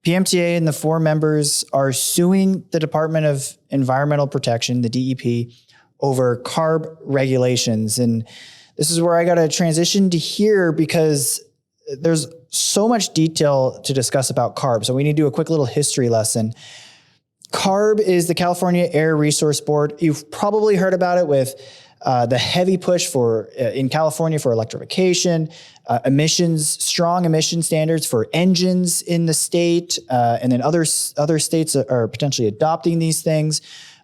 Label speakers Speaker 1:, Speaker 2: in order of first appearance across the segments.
Speaker 1: PMTA and the 4 members are suing the Department of Environmental Protection, the DEP, over CARB regulations. And this is where I got to transition to here because there's so much detail to discuss about CARB. So we need to do a quick little history lesson. CARB is the California Air Resource Board. You've probably heard about it with the heavy push in California for electrification, strong emission standards for engines in the state, and then other states are potentially adopting these things.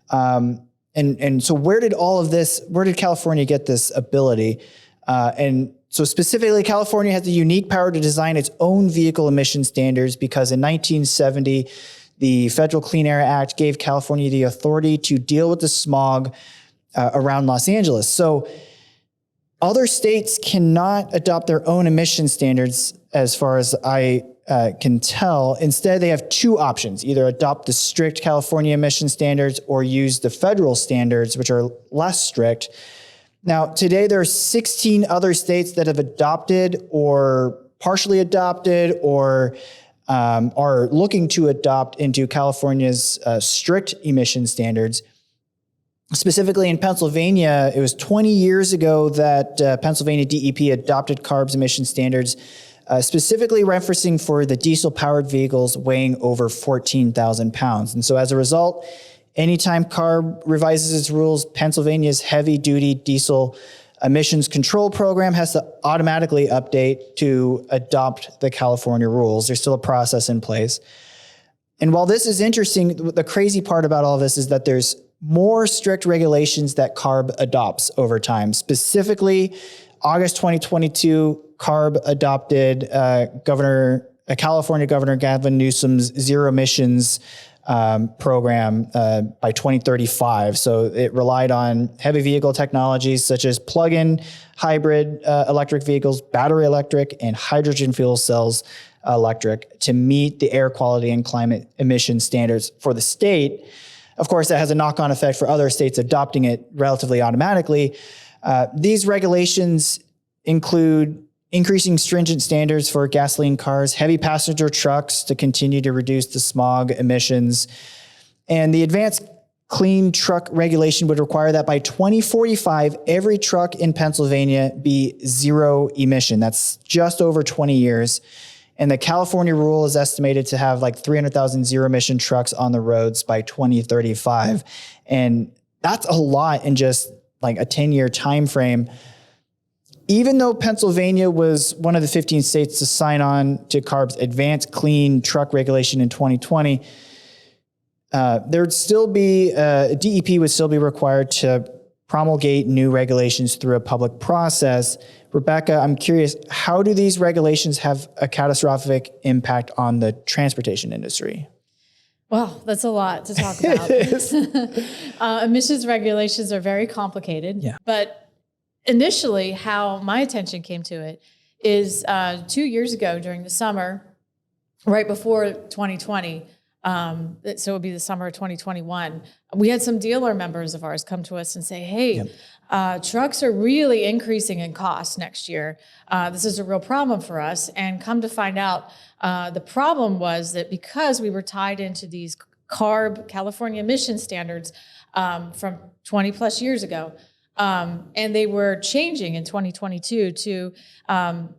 Speaker 1: And so where did California get this ability? And so specifically, California has the unique power to design its own vehicle emission standards because in 1970, the Federal Clean Air Act gave California the authority to deal with the smog around Los Angeles. So other states cannot adopt their own emission standards as far as I can tell. Instead, they have 2 options, either adopt the strict California emission standards or use the federal standards, which are less strict. Now, today there are 16 other states that have adopted or partially adopted or are looking to adopt into California's strict emission standards. Specifically in Pennsylvania, it was 20 years ago that Pennsylvania DEP adopted CARB's emission standards, specifically referencing for the diesel-powered vehicles weighing over 14,000 pounds. And so as a result, anytime CARB revises its rules, Pennsylvania's heavy-duty diesel emissions control program has to automatically update to adopt the California rules. There's still a process in place. And while this is interesting, the crazy part about all of this is that there's more strict regulations that CARB adopts over time. Specifically, August 2022, CARB adopted California Governor Gavin Newsom's zero emissions program by 2035. So it relied on heavy vehicle technologies such as plug-in hybrid electric vehicles, battery electric, and hydrogen fuel cells electric to meet the air quality and climate emission standards for the state. Of course, that has a knock-on effect for other states adopting it relatively automatically. These regulations include increasing stringent standards for gasoline cars, heavy passenger trucks to continue to reduce the smog emissions. And the advanced clean truck regulation would require that by 2045, every truck in Pennsylvania be zero emission. That's just over 20 years. And the California rule is estimated to have like 300,000 zero emission trucks on the roads by 2035. And that's a lot in just like a 10-year time frame. Even though Pennsylvania was one of the 15 states to sign on to CARB's advanced clean truck regulation in 2020, there'd still be, DEP would still be required to promulgate new regulations through a public process. Rebecca, I'm curious, how do these regulations have a catastrophic impact on the transportation industry?
Speaker 2: Well, that's a lot to talk about. Emissions regulations are very complicated, but initially how my attention came to it is 2 years ago during the summer, right before 2020, so it would be the summer of 2021, we had some dealer members of ours come to us and say, hey, trucks are really increasing in cost next year. This is a real problem for us. And come to find out, the problem was that because we were tied into these CARB, California emission standards from 20 plus years ago, and they were changing in 2022 to,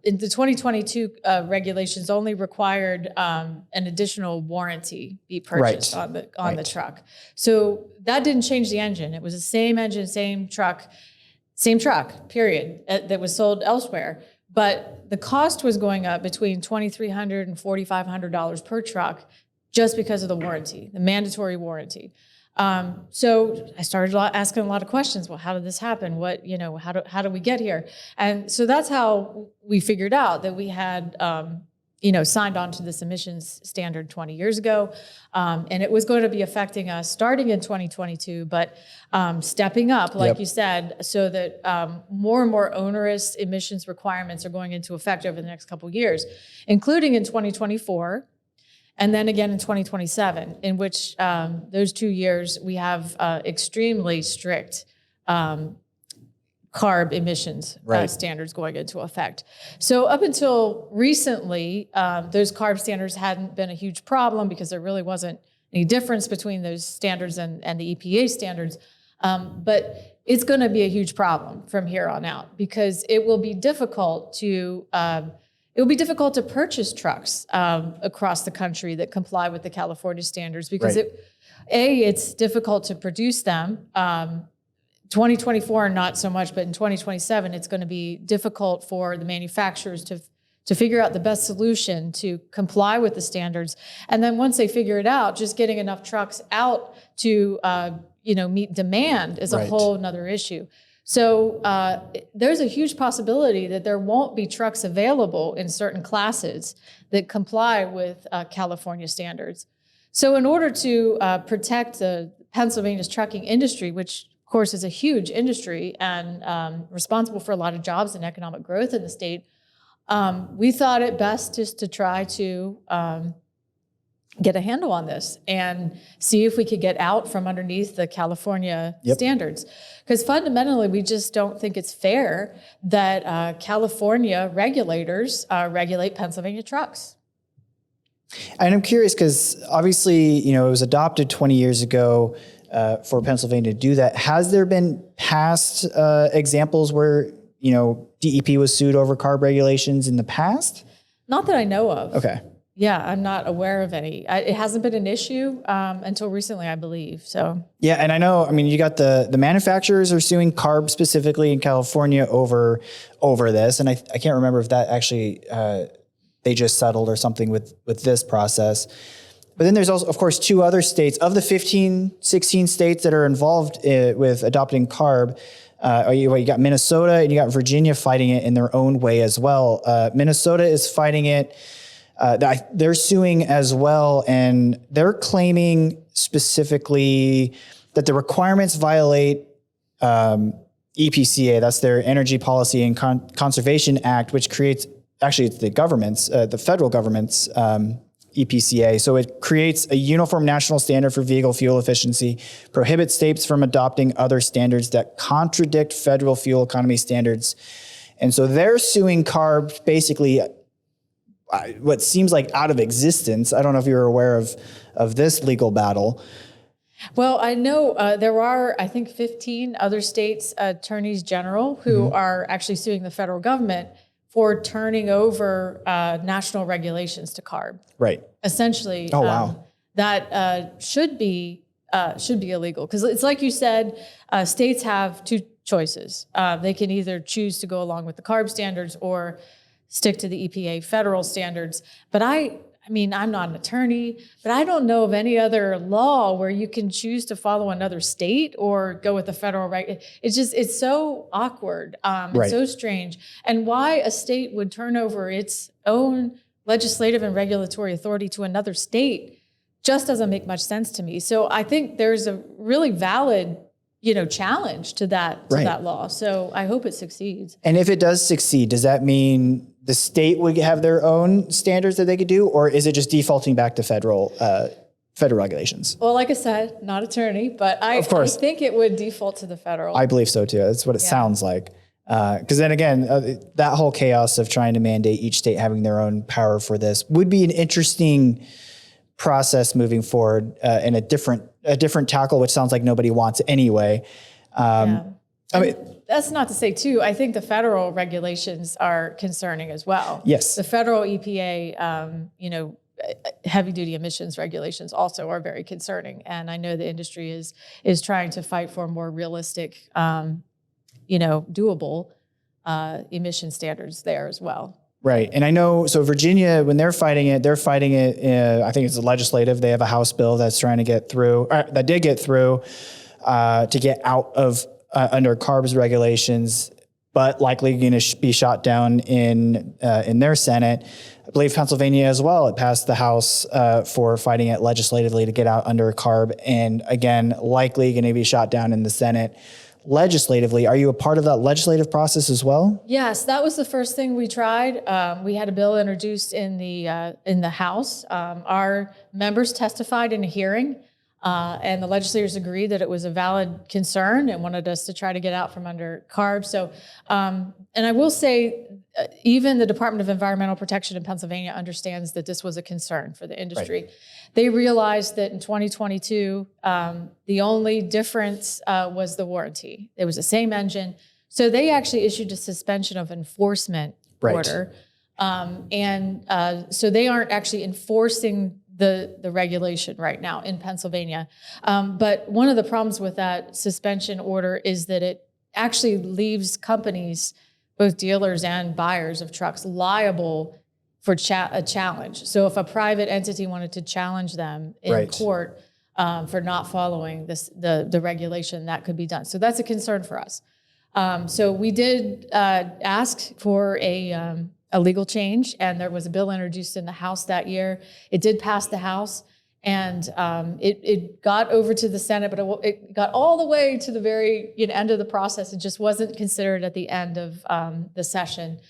Speaker 2: in the 2022 regulations only required an additional warranty be purchased on the truck. So that didn't change the engine. It was the same engine, same truck, period, that was sold elsewhere. But the cost was going up between $2,300 and $4,500 per truck just because of the warranty, the mandatory warranty. So I started asking a lot of questions. Well, how did this happen? How do we get here? And so that's how we figured out that we had, signed on to this emissions standard 20 years ago. And it was going to be affecting us starting in 2022, but stepping up, like you said, so that more and more onerous emissions requirements are going into effect over the next couple of years, including in 2024. And then again in 2027, in which those 2 years we have extremely strict CARB emissions
Speaker 1: Right.
Speaker 2: standards going into effect. So up until recently, those CARB standards hadn't been a huge problem because there really wasn't any difference between those standards and the EPA standards. But it's going to be a huge problem from here on out because it will be difficult to purchase trucks across the country that comply with the California standards because
Speaker 1: Right.
Speaker 2: it's difficult to produce them. 2024, not so much, but in 2027, it's going to be difficult for the manufacturers to figure out the best solution to comply with the standards. And then once they figure it out, just getting enough trucks out to meet demand is a
Speaker 1: Right.
Speaker 2: whole nother issue. So there's a huge possibility that there won't be trucks available in certain classes that comply with California standards. So in order to protect the Pennsylvania's trucking industry, which of course is a huge industry and responsible for a lot of jobs and economic growth in the state, we thought it best just to try to get a handle on this and see if we could get out from underneath the California standards. Because fundamentally, we just don't think it's fair that California regulators regulate Pennsylvania trucks.
Speaker 1: And I'm curious because obviously, it was adopted 20 years ago for Pennsylvania to do that. Has there been past examples where, DEP was sued over CARB regulations in the past?
Speaker 2: Not that I know of.
Speaker 1: Okay.
Speaker 2: Yeah, I'm not aware of any. It hasn't been an issue until recently, I believe. So
Speaker 1: Yeah, and I know, you got the manufacturers are suing CARB specifically in California over this, and I can't remember if that actually they just settled or something with this process. But then there's also, of course, 2 other states. Of the 16 states that are involved with adopting CARB, you got Minnesota and you got Virginia fighting it in their own way as well. Minnesota is fighting it. They're suing as well, and they're claiming specifically that the requirements violate EPCA. That's their Energy Policy and Conservation Act, which creates, actually it's the government's, the federal government's EPCA. So it creates a uniform national standard for vehicle fuel efficiency, prohibits states from adopting other standards that contradict federal fuel economy standards. And so they're suing CARB basically what seems like out of existence. I don't know if you're aware of this legal battle.
Speaker 2: Well, I know there are, I think, 15 other states' attorneys general who are actually suing the federal government for turning over national regulations to CARB.
Speaker 1: Right.
Speaker 2: Essentially,
Speaker 1: oh, wow.
Speaker 2: That should be illegal because it's like you said, states have 2 choices. They can either choose to go along with the CARB standards or stick to the EPA federal standards. But I mean, I'm not an attorney, but I don't know of any other law where you can choose to follow another state or go with the federal right. It's so awkward,
Speaker 1: Right.
Speaker 2: so strange. And why a state would turn over its own legislative and regulatory authority to another state just doesn't make much sense to me. So I think there's a really valid, challenge to that law. So I hope it succeeds.
Speaker 1: And if it does succeed, does that mean the state would have their own standards that they could do, or is it just defaulting back to federal regulations?
Speaker 2: Well, like I said, not attorney, but I think it would default to the federal.
Speaker 1: I believe so too. That's what it sounds like. Because then again, that whole chaos of trying to mandate each state having their own power for this would be an interesting process moving forward, and a different tackle, which sounds like nobody wants anyway. I mean,
Speaker 2: that's not to say too, I think the federal regulations are concerning as well.
Speaker 1: Yes.
Speaker 2: The federal EPA, heavy duty emissions regulations also are very concerning. And I know the industry is trying to fight for more realistic, doable emission standards there as well.
Speaker 1: Right. And I know, so Virginia, when they're fighting it, I think it's legislative. They have a House bill that's trying to get through, that did get through, to get out of under CARB's regulations, but likely going to be shot down in their Senate. I believe Pennsylvania as well. It passed the House for fighting it legislatively to get out under CARB, and again, likely going to be shot down in the Senate legislatively. Are you a part of that legislative process as well?
Speaker 2: Yes, that was the first thing we tried. We had a bill introduced in the House. Our members testified in a hearing. And the legislators agreed that it was a valid concern and wanted us to try to get out from under CARB. So, and I will say, even the Department of Environmental Protection in Pennsylvania understands that this was a concern for the industry. Right. They realized that in 2022, the only difference was the warranty. It was the same engine. So they actually issued a suspension of enforcement order. So they aren't actually enforcing the regulation right now in Pennsylvania. But one of the problems with that suspension order is that it actually leaves companies, both dealers and buyers of trucks, liable for a challenge. So if a private entity wanted to challenge them in court for not following the regulation, that could be done. So that's a concern for us. So we did ask for a legal change, and there was a bill introduced in the House that year. It did pass the House, and it got over to the Senate, but it got all the way to the very end of the process. It just wasn't considered at the end of the session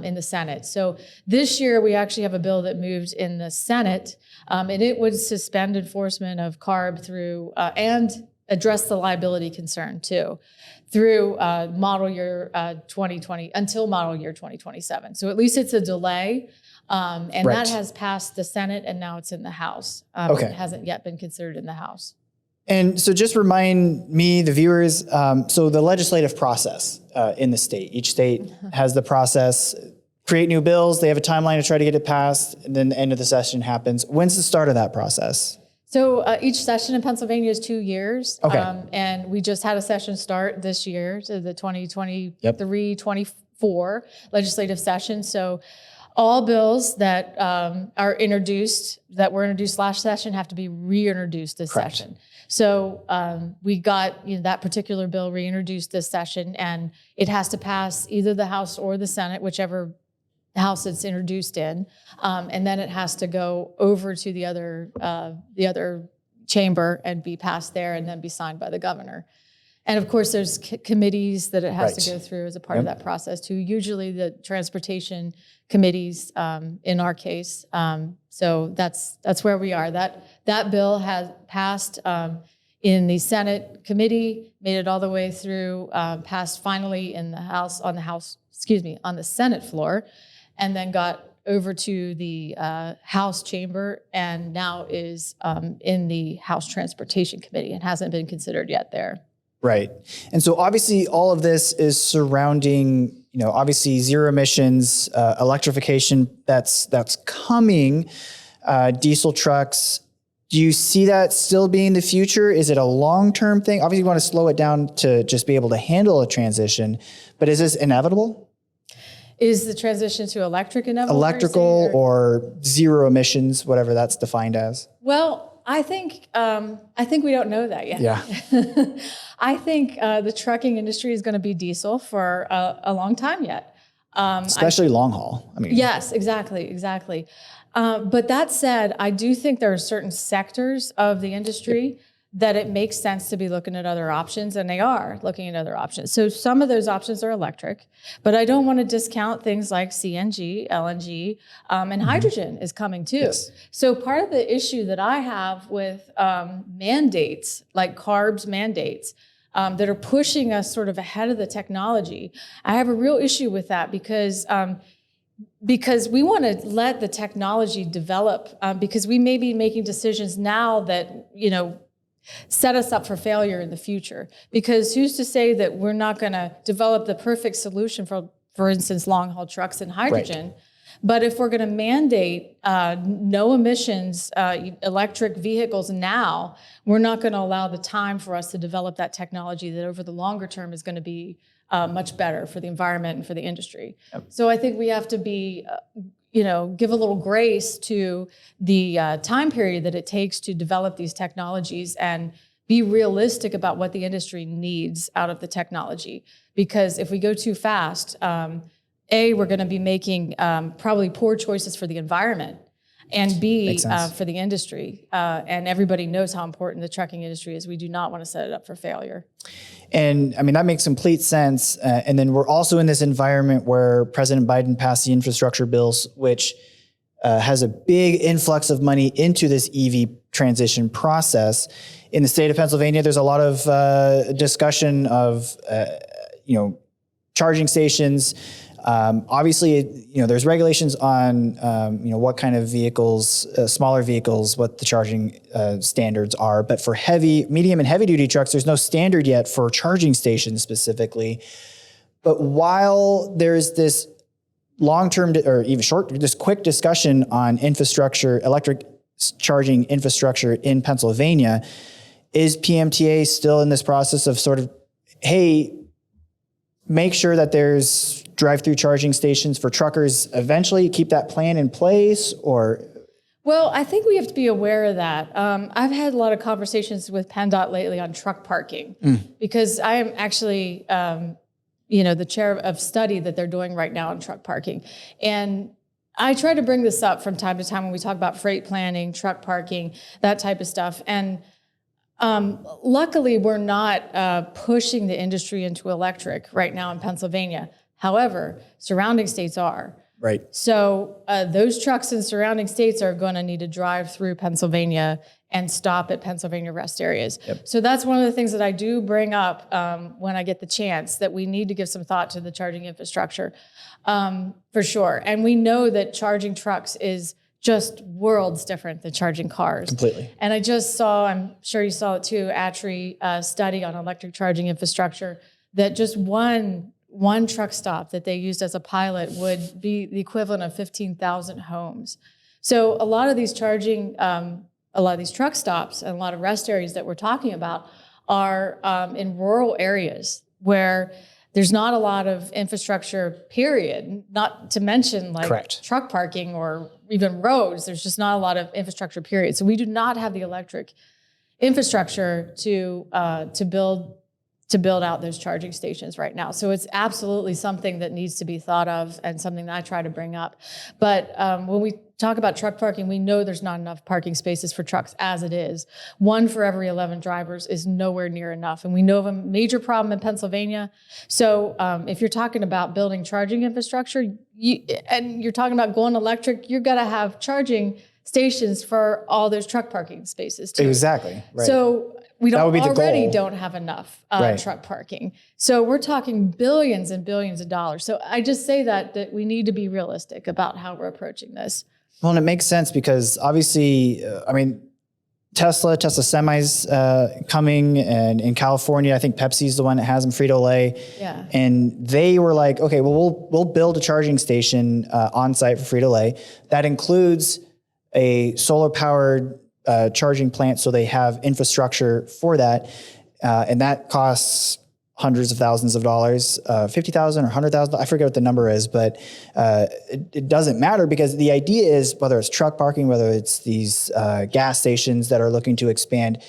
Speaker 2: in the Senate. So this year we actually have a bill that moved in the Senate, and it would suspend enforcement of CARB through and address the liability concern too, through model year 2020 until model year 2027. So at least it's a delay. And that has passed the Senate, and now it's in the House. It hasn't yet been considered in the House.
Speaker 1: And so just remind me, the viewers, so the legislative process in the state, each state has the process, create new bills, they have a timeline to try to get it passed, and then the end of the session happens. When's the start of that process?
Speaker 2: So each session in Pennsylvania is 2 years. And we just had a session start this year, to the 2023-24 legislative session. So all bills that are introduced, that were introduced last session, have to be reintroduced this session. So we got that particular bill reintroduced this session, and it has to pass either the House or the Senate, whichever House it's introduced in, and then it has to go over to the other chamber and be passed there, and then be signed by the governor. And of course, there's committees that it has to go through as a part of that process too. Usually, the transportation committees, in our case. So that's where we are. That bill has passed in the Senate committee, made it all the way through, passed finally in the House on the Senate floor, and then got over to the House chamber, and now is in the House Transportation Committee and hasn't been considered yet there.
Speaker 1: Right. And so obviously all of this is surrounding, obviously zero emissions, electrification that's coming, diesel trucks. Do you see that still being the future? Is it a long-term thing? Obviously you want to slow it down to just be able to handle a transition, but is this inevitable?
Speaker 2: Is the transition to electric inevitable?
Speaker 1: Electrical or zero emissions, whatever that's defined as?
Speaker 2: Well, I think we don't know that yet.
Speaker 1: Yeah.
Speaker 2: I think the trucking industry is going to be diesel for a long time yet.
Speaker 1: Especially long haul.
Speaker 2: Yes, exactly. But that said, I do think there are certain sectors of the industry that it makes sense to be looking at other options, and they are looking at other options. So some of those options are electric, but I don't want to discount things like CNG, LNG, and hydrogen is coming too. Yes. So part of the issue that I have with mandates, like CARB's mandates, that are pushing us sort of ahead of the technology, I have a real issue with that because we want to let the technology develop, because we may be making decisions now that, set us up for failure in the future. Because who's to say that we're not going to develop the perfect solution for instance, long-haul trucks and hydrogen? Right. But if we're going to mandate no emissions electric vehicles now, we're not going to allow the time for us to develop that technology that over the longer term is going to be much better for the environment and for the industry. Yep. So I think we have to be give a little grace to the time period that it takes to develop these technologies and be realistic about what the industry needs out of the technology. Because if we go too fast, we're going to be making probably poor choices for the environment, and B, for the industry. And everybody knows how important the trucking industry is. We do not want to set it up for failure.
Speaker 1: And that makes complete sense. And then we're also in this environment where President Biden passed the infrastructure bills, which has a big influx of money into this EV transition process. In the state of Pennsylvania, there's a lot of discussion of, charging stations. Obviously, there's regulations on, what kind of vehicles, smaller vehicles, what the charging standards are. But for medium and heavy duty trucks, there's no standard yet for charging stations specifically. But while there's this long-term or even this quick discussion on infrastructure, electric charging infrastructure in Pennsylvania, is PMTA still in this process of sort of, hey, make sure that there's drive-through charging stations for truckers eventually, keep that plan in place, or?
Speaker 2: Well, I think we have to be aware of that. I've had a lot of conversations with PennDOT lately on truck parking because I am actually, the chair of study that they're doing right now on truck parking. And I try to bring this up from time to time when we talk about freight planning, truck parking, that type of stuff. And luckily, we're not pushing the industry into electric right now in Pennsylvania. However, surrounding states are.
Speaker 1: Right.
Speaker 2: So those trucks in surrounding states are going to need to drive through Pennsylvania and stop at Pennsylvania rest areas.
Speaker 1: Yep.
Speaker 2: So that's one of the things that I do bring up when I get the chance, that we need to give some thought to the charging infrastructure for sure. And we know that charging trucks is just worlds different than charging cars.
Speaker 1: Completely.
Speaker 2: And I just saw, I'm sure you saw it too, ATRI study on electric charging infrastructure, that just one truck stop that they used as a pilot would be the equivalent of 15,000 homes. So a lot of these truck stops and a lot of rest areas that we're talking about are in rural areas where there's not a lot of infrastructure, period, not to mention like
Speaker 1: Correct.
Speaker 2: Truck parking or even roads. There's just not a lot of infrastructure, period. So we do not have the electric infrastructure to build out those charging stations right now. So it's absolutely something that needs to be thought of and something that I try to bring up. But when we talk about truck parking, we know there's not enough parking spaces for trucks as it is. 1 for every 11 drivers is nowhere near enough. And we know of a major problem in Pennsylvania. So if you're talking about building charging infrastructure and you're talking about going electric, you're going to have charging stations for all those truck parking spaces too.
Speaker 1: Exactly. Right.
Speaker 2: So we don't have enough
Speaker 1: right.
Speaker 2: truck parking. So we're talking billions and billions of dollars. So I just say that we need to be realistic about how we're approaching this.
Speaker 1: Well, and it makes sense because obviously, Tesla semis coming, and in California, I think Pepsi's the one that has them, Frito-Lay.
Speaker 2: Yeah.
Speaker 1: And they were like, okay, well, we'll build a charging station on site for Frito-Lay. That includes a solar powered charging plant, so they have infrastructure for that, and that costs hundreds of thousands of dollars, $50,000 or $100,000. I forget what the number is, but it doesn't matter because the idea is whether it's truck parking, whether it's these gas stations that are looking to expand,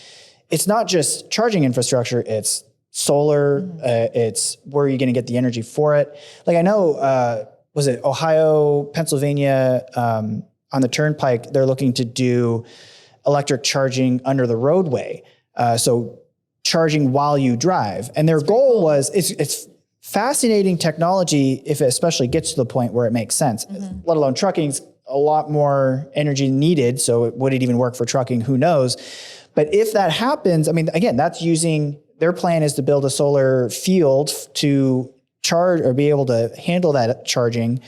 Speaker 1: it's not just charging infrastructure, it's solar, it's where you're going to get the energy for it. Like I know, was it Ohio, Pennsylvania, on the turnpike, they're looking to do electric charging under the roadway. So charging while you drive. And their goal was, it's fascinating technology if it especially gets to the point where it makes sense, let alone trucking's a lot more energy needed. So would it even work for trucking? Who knows? But if that happens, again, that's their plan is to build a solar field to charge or be able to handle that charging.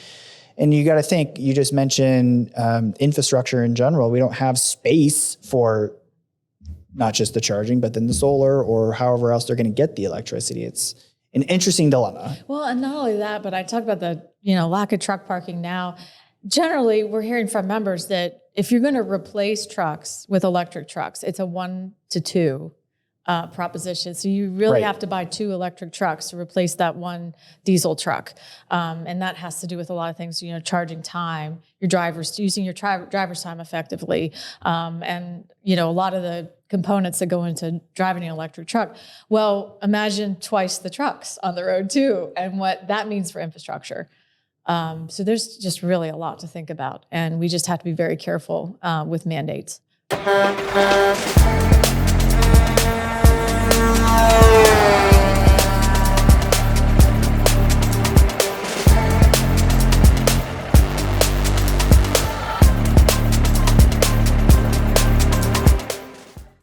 Speaker 1: And you got to think, you just mentioned infrastructure in general. We don't have space for not just the charging, but then the solar or however else they're going to get the electricity. It's an interesting dilemma.
Speaker 2: Well, and not only that, but I talked about the lack of truck parking now. Generally, we're hearing from members that if you're going to replace trucks with electric trucks, it's a 1 to 2 proposition. So you really have to buy 2 electric trucks to replace that 1 diesel truck. And that has to do with a lot of things, charging time, using your driver's time effectively. And, a lot of the components that go into driving an electric truck. Well, imagine twice the trucks on the road too, and what that means for infrastructure. So there's just really a lot to think about. And we just have to be very careful with mandates.